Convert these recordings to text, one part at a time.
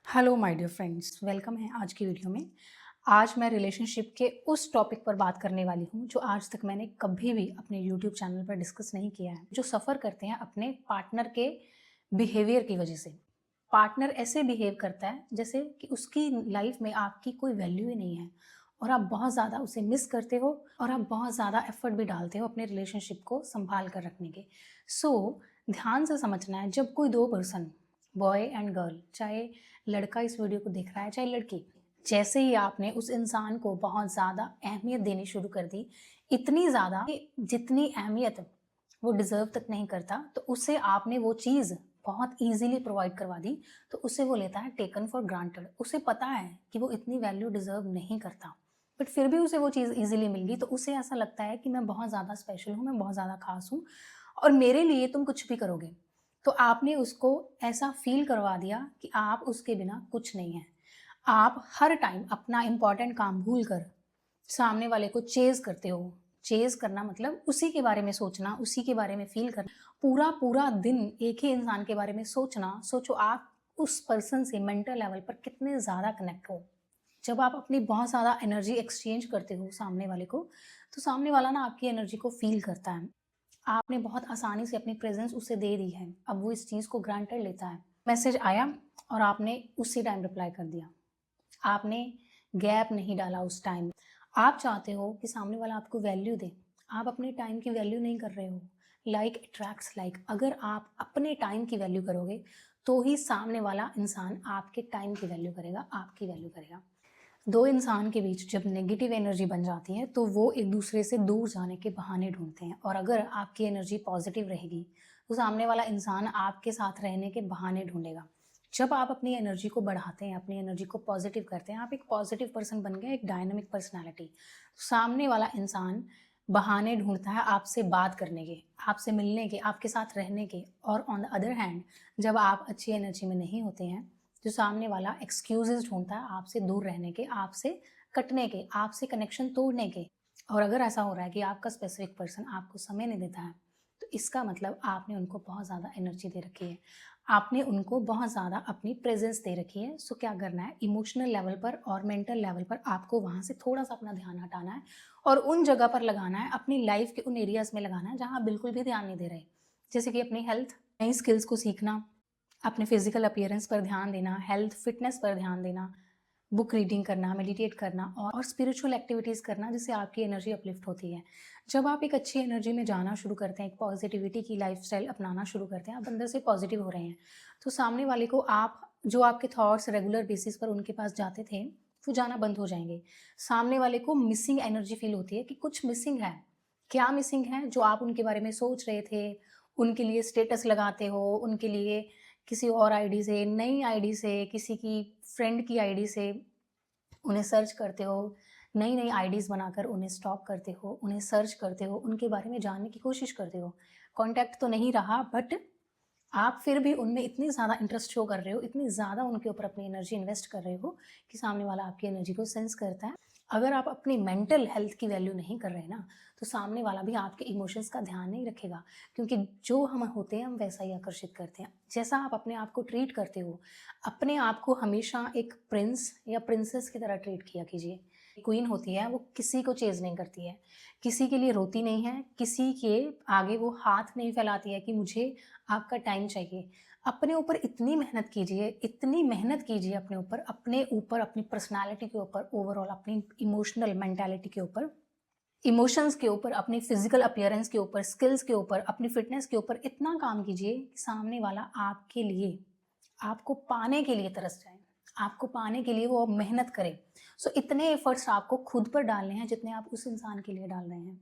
Hello my dear friends, welcome है आज की वीडियो में। आज मैं रिलेशनशिप के उस टॉपिक पर बात करने वाली हूँ जो आज तक मैंने कभी भी अपने यूट्यूब चैनल पर डिस्कस नहीं किया है। जो सफ़र करते हैं अपने पार्टनर के बिहेवियर की वजह से। पार्टनर ऐसे बिहेव करता है जैसे कि उसकी लाइफ में आपकी कोई वैल्यू ही नहीं है और आप बहुत ज़्यादा उसे मिस करते हो और आप बहुत ज़्यादा एफर्ट भी डालते हो अपने रिलेशनशिप को संभाल कर रखने के। ध्यान से समझना है, जब कोई दो पर्सन, बॉय एंड गर्ल, चाहे लड़का इस वीडियो को देख रहा है चाहे लड़की, जैसे ही आपने उस इंसान को बहुत ज़्यादा अहमियत देनी शुरू कर दी, इतनी ज़्यादा कि जितनी अहमियत वो डिज़र्व तक नहीं करता, तो उसे आपने वो चीज़ बहुत ईज़िली प्रोवाइड करवा दी, तो उसे वो लेता है टेकन फॉर ग्रांटेड। उसे पता है कि वो इतनी वैल्यू डिज़र्व नहीं करता, बट फिर भी उसे वो चीज़ ईज़िली मिल गई, तो उसे ऐसा लगता है कि मैं बहुत ज़्यादा स्पेशल हूँ, मैं बहुत ज़्यादा ख़ास हूँ और मेरे लिए तुम कुछ भी करोगे। तो आपने उसको ऐसा फ़ील करवा दिया कि आप उसके बिना कुछ नहीं हैं। आप हर टाइम अपना इम्पोर्टेंट काम भूल कर सामने वाले को चेज़ करते हो। चेज़ करना मतलब उसी के बारे में सोचना, उसी के बारे में फ़ील करना। पूरा-पूरा दिन एक ही इंसान के बारे में सोचना, सोचो आप उस पर्सन से मेंटल लेवल पर कितने ज़्यादा कनेक्ट हो। जब आप अपनी बहुत ज़्यादा एनर्जी एक्सचेंज करते हो सामने वाले को, तो सामने वाला ना आपकी एनर्जी को फ़ील करता है। आपने बहुत आसानी से अपनी प्रेज़ेंस उसे दे दी है, अब वो इस चीज़ को ग्रांटेड लेता है। मैसेज आया और आपने उसी टाइम रिप्लाई कर दिया। आपने गैप नहीं डाला उस टाइम। आप चाहते हो कि सामने वाला आपको वैल्यू दे, आप अपने टाइम की वैल्यू नहीं कर रहे हो। लाइक अट्रैक्ट्स लाइक, अगर आप अपने टाइम की वैल्यू करोगे, तो ही सामने वाला इंसान आपके टाइम की वैल्यू करेगा, आपकी वैल्यू करेगा। दो इंसान के बीच जब नेगेटिव एनर्जी बन जाती है, तो वो एक दूसरे से दूर जाने के बहाने ढूँढते हैं, और अगर आपकी एनर्जी पॉजिटिव रहेगी, तो सामने वाला इंसान आपके साथ रहने के बहाने ढूँढेगा। जब आप अपनी एनर्जी को बढ़ाते हैं, अपनी एनर्जी को पॉजिटिव करते हैं, आप एक पॉजिटिव पर्सन बन गए, एक डायनामिक पर्सनैलिटी। सामने वाला इंसान बहाने ढूँढता है आपसे बात करने के, आपसे मिलने के, आपके साथ रहने के, और ऑन द अदर हैंड जब आप अच्छी एनर्जी में नहीं होते हैं, जो सामने वाला एक्सक्यूज़ेज़ ढूँढता है आपसे दूर रहने के, आपसे कटने के, आपसे कनेक्शन तोड़ने के। और अगर ऐसा हो रहा है कि आपका स्पेसिफ़िक पर्सन आपको समय नहीं देता है, तो इसका मतलब आपने उनको बहुत ज़्यादा एनर्जी दे रखी है। आपने उनको बहुत ज़्यादा अपनी प्रेज़ेंस दे रखी है। सो क्या करना है, इमोशनल लेवल पर और मेंटल लेवल पर आपको वहाँ से थोड़ा-सा अपना ध्यान हटाना है और उन जगह पर लगाना है, अपनी लाइफ़ के उन एरियाज़ में लगाना है जहाँ आप बिल्कुल भी ध्यान नहीं दे रहे। जैसे कि अपनी हेल्थ, नई स्किल्स को सीखना, अपने फिज़िकल अपीयरेंस पर ध्यान देना, हेल्थ, फिटनेस पर ध्यान देना, बुक रीडिंग करना, मेडिटेट करना और स्पिरिचुअल एक्टिविटीज़ करना, जिससे आपकी एनर्जी अपलिफ्ट होती है। जब आप एक अच्छी एनर्जी में जाना शुरू करते हैं, एक पॉजिटिविटी की लाइफ़स्टाइल अपनाना शुरू करते हैं, आप अंदर से पॉजिटिव हो रहे हैं, तो सामने वाले को आप जो आपके थॉट्स रेगुलर बेसिस पर उनके पास जाते थे, वो जाना बंद हो जाएँगे। सामने वाले को मिसिंग एनर्जी फ़ील होती है कि कुछ मिसिंग है। क्या मिसिंग है? जो आप उनके बारे में सोच रहे थे, उनके लिए स्टेटस लगाते हो, उनके लिए किसी और आईडी से, नई आईडी से, किसी की फ्रेंड की आईडी से उन्हें सर्च करते हो, नई-नई आईडीज़ बनाकर उन्हें स्टॉक करते हो, उन्हें सर्च करते हो, उनके बारे में जानने की कोशिश करते हो। कॉन्टैक्ट तो नहीं रहा, बट आप फिर भी उनमें इतनी ज़्यादा इंटरेस्ट शो कर रहे हो, इतनी ज़्यादा उनके ऊपर अपनी एनर्जी इन्वेस्ट कर रहे हो कि सामने वाला आपकी एनर्जी को सेंस करता है। अगर आप अपनी मेंटल हेल्थ की वैल्यू नहीं कर रहे ना, तो सामने वाला भी आपके इमोशंस का ध्यान नहीं रखेगा, क्योंकि जो हम होते हैं, हम वैसा ही आकर्षित करते हैं। जैसा आप अपने आप को ट्रीट करते हो, अपने आप को हमेशा एक प्रिंस या प्रिंसेस की तरह ट्रीट किया कीजिए। क्वीन होती है, वो किसी को चेज़ नहीं करती है, किसी के लिए रोती नहीं है, किसी के आगे वो हाथ नहीं फैलाती है कि मुझे आपका टाइम चाहिए। अपने ऊपर इतनी मेहनत कीजिए, इतनी मेहनत कीजिए अपने ऊपर, अपनी पर्सनैलिटी के ऊपर, ओवरऑल अपनी इमोशनल मेंटालिटी के ऊपर, इमोशंस के ऊपर, अपनी फिज़िकल अपीयरेंस के ऊपर, स्किल्स के ऊपर, अपनी फिटनेस के ऊपर इतना काम कीजिए कि सामने वाला आपके लिए, आपको पाने के लिए तरस जाए, आपको पाने के लिए वो अब मेहनत करे। सो इतने एफर्ट्स आपको खुद पर डालने हैं जितने आप उस इंसान के लिए डाल रहे हैं।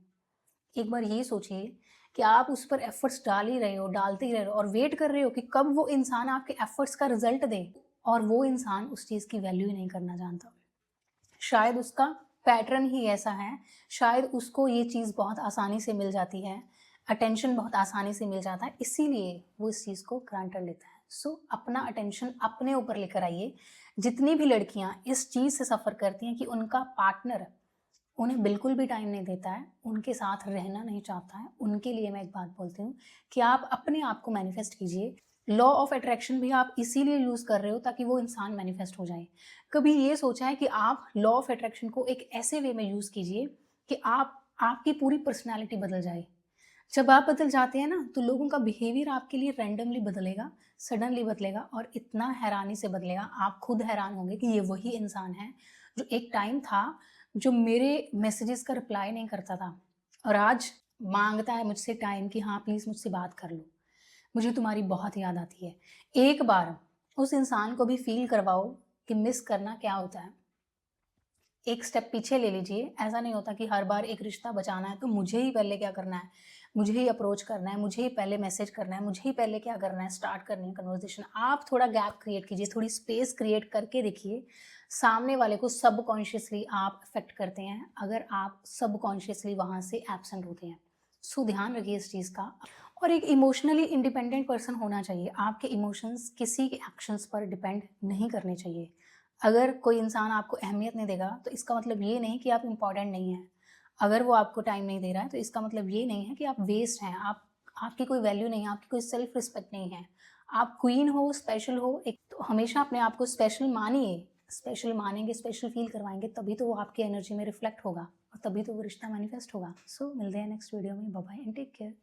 एक बार ये सोचिए कि आप उस पर एफर्ट्स डाल ही रहे हो, डालते ही रहे हो और वेट कर रहे हो कि कब वो इंसान आपके एफर्ट्स का रिजल्ट दे, और वो इंसान उस चीज़ की वैल्यू ही नहीं करना जानता। शायद उसका पैटर्न ही ऐसा है, शायद उसको ये चीज़ बहुत आसानी से मिल जाती है, अटेंशन बहुत आसानी से मिल जाता है, इसीलिए वो इस चीज़ को ग्रांटेड लेता है। सो अपना अटेंशन अपने ऊपर लेकर आइए। जितनी भी लड़कियाँ इस चीज़ से सफ़र करती हैं कि उनका पार्टनर उन्हें बिल्कुल भी टाइम नहीं देता है, उनके साथ रहना नहीं चाहता है, उनके लिए मैं एक बात बोलती हूँ कि आप अपने आप को मैनिफेस्ट कीजिए लॉ ऑफ अट्रैक्शन भी आप इसीलिए यूज़ कर रहे हो ताकि वो इंसान मैनिफेस्ट हो जाए। कभी ये सोचा है कि आप लॉ ऑफ अट्रैक्शन को एक ऐसे वे में यूज़ कीजिए कि आपकी पूरी पर्सनैलिटी बदल जाए। जब आप बदल जाते हैं ना, तो लोगों का बिहेवियर आपके लिए रैंडमली बदलेगा, सडनली बदलेगा और इतना हैरानी से बदलेगा, आप खुद हैरान होंगे कि ये वही इंसान है, जो एक टाइम था, जो मेरे मैसेजेस का रिप्लाई नहीं करता था और आज माँगता है मुझसे टाइम कि हाँ, प्लीज़ मुझसे बात कर लो। मुझे तुम्हारी बहुत याद आती है। एक बार उस इंसान को भी फ़ील करवाओ कि मिस करना क्या होता है। एक स्टेप पीछे ले लीजिए। ऐसा नहीं होता कि हर बार एक रिश्ता बचाना है तो मुझे ही पहले क्या करना है, मुझे ही अप्रोच करना है, मुझे ही पहले मैसेज करना है, मुझे ही पहले क्या करना है, स्टार्ट करनी है कन्वर्सेशन। आप थोड़ा गैप क्रिएट कीजिए, थोड़ी स्पेस क्रिएट करके देखिए, सामने वाले को सबकॉन्शियसली आप अफ़ेक्ट करते हैं, अगर आप सबकॉन्शियसली वहाँ से एब्सेंट होते हैं। सो ध्यान रखिए इस चीज़ का। और एक इमोशनली इंडिपेंडेंट पर्सन होना चाहिए। आपके इमोशंस किसी के एक्शंस पर डिपेंड नहीं करने चाहिए। अगर कोई इंसान आपको अहमियत नहीं देगा, तो इसका मतलब ये नहीं कि आप इम्पोर्टेंट नहीं हैं। अगर वो आपको टाइम नहीं दे रहा है, तो इसका मतलब ये नहीं है कि आप वेस्ट हैं, आपकी कोई वैल्यू नहीं है, आपकी कोई सेल्फ रिस्पेक्ट नहीं है। आप क्वीन हो, स्पेशल हो, एक तो हमेशा अपने आप को स्पेशल मानिए। स्पेशल मानेंगे, स्पेशल फ़ील करवाएँगे, तभी तो वो आपकी एनर्जी में रिफ्लेक्ट होगा और तभी तो वो रिश्ता मैनिफेस्ट होगा। सो मिलते हैं नेक्स्ट वीडियो में। Bye bye and take care.